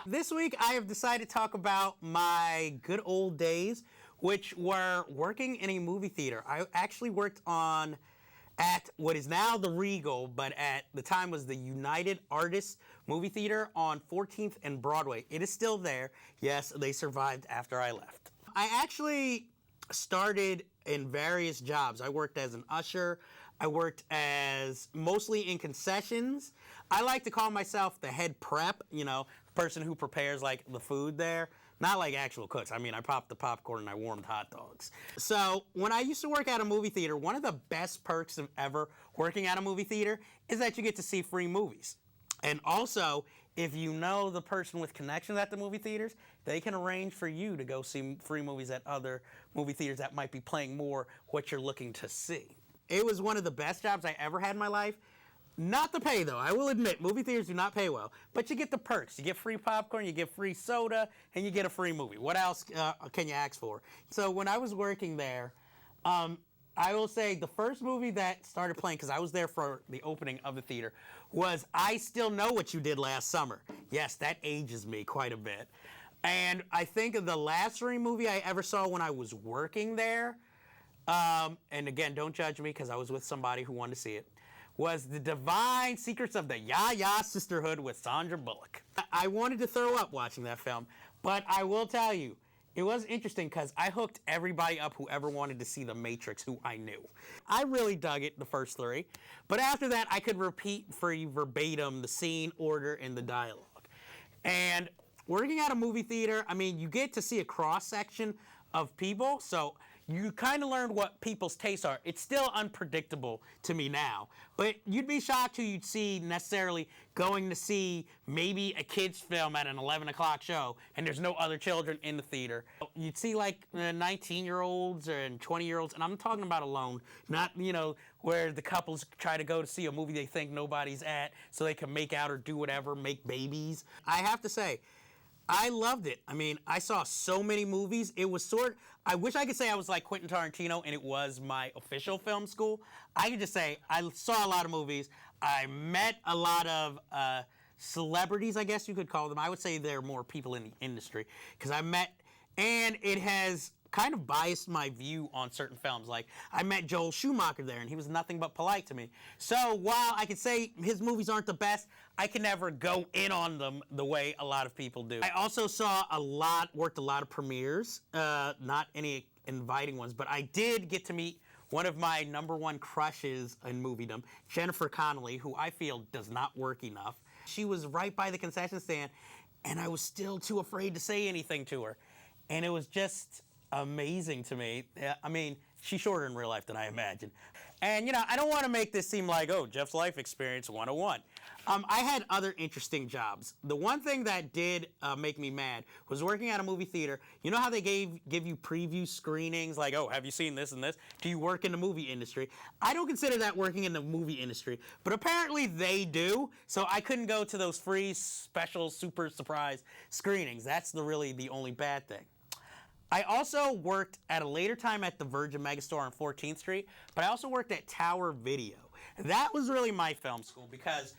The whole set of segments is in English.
This week, I have decided to talk about my good old days, which were working in a movie theater. I actually worked at what is now the Regal, but at the time was the United Artists Movie Theater on 14th and Broadway. It is still there. Yes, they survived after I left. I actually started in various jobs. I worked as an usher. I worked as mostly in concessions. I like to call myself the head prep, person who prepares like the food there. Not like actual cooks. I mean, I popped the popcorn and I warmed hot dogs. So when I used to work at a movie theater, one of the best perks of ever working at a movie theater is that you get to see free movies. And also, if you know the person with connections at the movie theaters, they can arrange for you to go see free movies at other movie theaters that might be playing more what you're looking to see. It was one of the best jobs I ever had in my life. Not the pay, though. I will admit, movie theaters do not pay well. But you get the perks. You get free popcorn, you get free soda, and you get a free movie. What else can you ask for? So when I was working there, I will say the first movie that started playing, because I was there for the opening of the theater, was I Still Know What You Did Last Summer. Yes, that ages me quite a bit. And I think the last free movie I ever saw when I was working there, and again, don't judge me because I was with somebody who wanted to see it, was The Divine Secrets of the Ya-Ya Sisterhood with Sandra Bullock. I wanted to throw up watching that film, but I will tell you, it was interesting because I hooked everybody up who ever wanted to see The Matrix who I knew. I really dug it, the first three, but after that I could repeat for you verbatim the scene, order, and the dialogue. And working at a movie theater, I mean, you get to see a cross-section of people, so you kind of learned what people's tastes are. It's still unpredictable to me now, but you'd be shocked who you'd see necessarily going to see maybe a kid's film at an 11 o'clock show and there's no other children in the theater. You'd see like 19-year-olds and 20-year-olds, and I'm talking about alone, not, where the couples try to go to see a movie they think nobody's at so they can make out or do whatever, make babies. I have to say, I loved it. I mean, I saw so many movies. It was I wish I could say I was like Quentin Tarantino and it was my official film school. I could just say I saw a lot of movies. I met a lot of celebrities, I guess you could call them. I would say they're more people in the industry because and it has kind of biased my view on certain films. Like, I met Joel Schumacher there, and he was nothing but polite to me. So while I could say his movies aren't the best, I can never go in on them the way a lot of people do. I also worked a lot of premieres, not any inviting ones, but I did get to meet one of my number one crushes in moviedom, Jennifer Connelly, who I feel does not work enough. She was right by the concession stand, and I was still too afraid to say anything to her. And it was just amazing to me. I mean, she's shorter in real life than I imagine. And, I don't want to make this seem like, oh, Jeff's life experience 101. I had other interesting jobs. The one thing that did make me mad was working at a movie theater. You know how they give you preview screenings, like, oh, have you seen this and this? Do you work in the movie industry? I don't consider that working in the movie industry, but apparently they do, so I couldn't go to those free, special, super surprise screenings. That's really the only bad thing. I also worked at a later time at the Virgin Megastore on 14th Street, but I also worked at Tower Video. That was really my film school because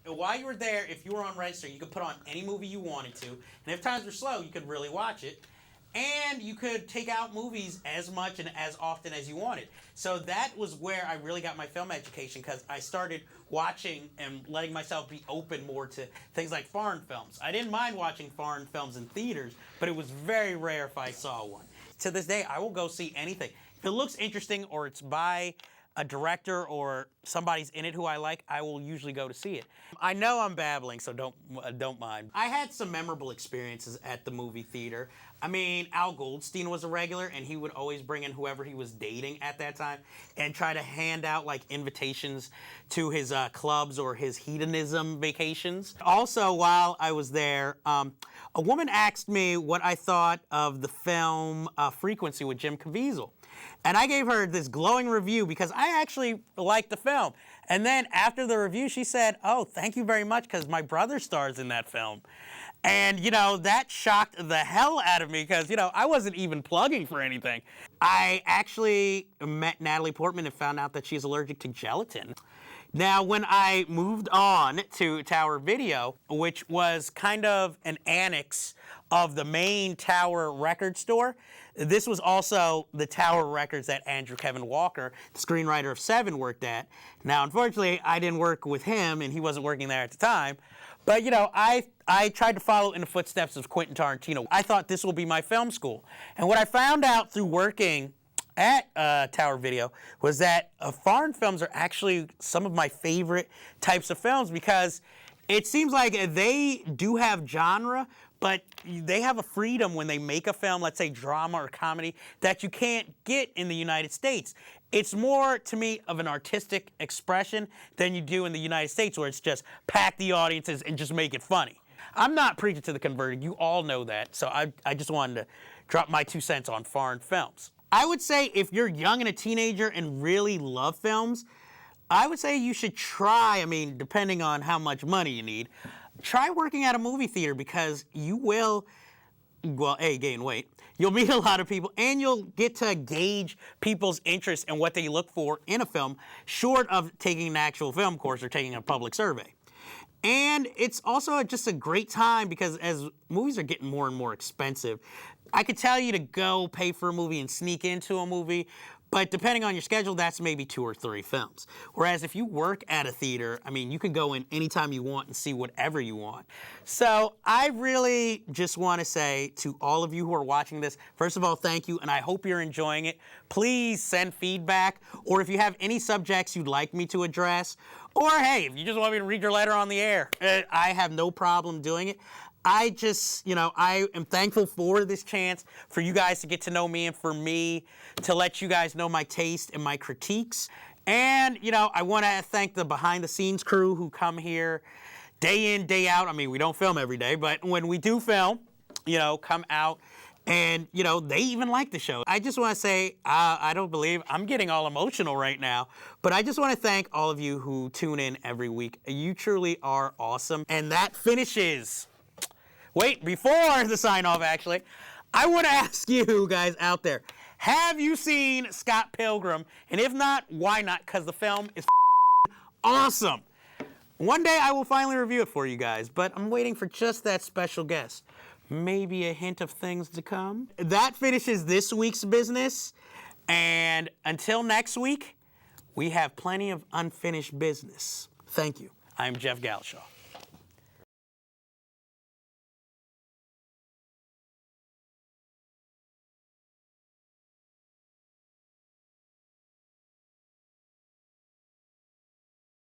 while you were there, if you were on register, you could put on any movie you wanted to, and if times were slow, you could really watch it. And you could take out movies as much and as often as you wanted. So that was where I really got my film education because I started watching and letting myself be open more to things like foreign films. I didn't mind watching foreign films in theaters, but it was very rare if I saw one. To this day, I will go see anything. If it looks interesting or it's by a director or somebody's in it who I like, I will usually go to see it. I know I'm babbling, so don't mind. I had some memorable experiences at the movie theater. I mean, Al Goldstein was a regular, and he would always bring in whoever he was dating at that time and try to hand out like invitations to his clubs or his hedonism vacations. Also, while I was there, a woman asked me what I thought of the film Frequency with Jim Caviezel. And I gave her this glowing review because I actually liked the film. And then after the review, she said, oh, thank you very much because my brother stars in that film. And, that shocked the hell out of me because, I wasn't even plugging for anything. I actually met Natalie Portman and found out that she's allergic to gelatin. Now, when I moved on to Tower Video, which was kind of an annex of the main Tower record store, this was also the Tower Records that Andrew Kevin Walker, the screenwriter of Seven, worked at. Now, unfortunately, I didn't work with him, and he wasn't working there at the time. But, you know, I tried to follow in the footsteps of Quentin Tarantino. I thought this will be my film school. And what I found out through working at Tower Video was that foreign films are actually some of my favorite types of films, because it seems like they do have genre, but they have a freedom when they make a film, let's say drama or comedy, that you can't get in the United States. It's more, to me, of an artistic expression than you do in the United States, where it's just pack the audiences and just make it funny. I'm not preaching to the converted. You all know that. So I just wanted to drop my 2 cents on foreign films. I would say if you're young and a teenager and really love films, I would say you should try, I mean, depending on how much money you need, try working at a movie theater, because you will, well, A, gain weight. You'll meet a lot of people, and you'll get to gauge people's interest and what they look for in a film, short of taking an actual film course or taking a public survey. And it's also just a great time, because as movies are getting more and more expensive, I could tell you to go pay for a movie and sneak into a movie, but depending on your schedule, that's maybe 2 or 3 films. Whereas if you work at a theater, I mean, you can go in anytime you want and see whatever you want. So I really just want to say to all of you who are watching this, first of all, thank you, and I hope you're enjoying it. Please send feedback, or if you have any subjects you'd like me to address, or hey, if you just want me to read your letter on the air, I have no problem doing it. I just, you know, I am thankful for this chance for you guys to get to know me, and for me to let you guys know my taste and my critiques. And, you know, I want to thank the behind-the-scenes crew who come here day in, day out. I mean, we don't film every day, but when we do film, you know, come out, and, you know, they even like the show. I just want to say, I don't believe, I'm getting all emotional right now, but I just want to thank all of you who tune in every week. You truly are awesome. And that finishes... Wait, before the sign-off, actually, I want to ask you guys out there, have you seen Scott Pilgrim? And if not, why not? Because the film is awesome. One day I will finally review it for you guys, but I'm waiting for just that special guest. Maybe a hint of things to come. That finishes this week's business, and until next week, we have plenty of unfinished business. Thank you. I'm Jeff Gallashaw.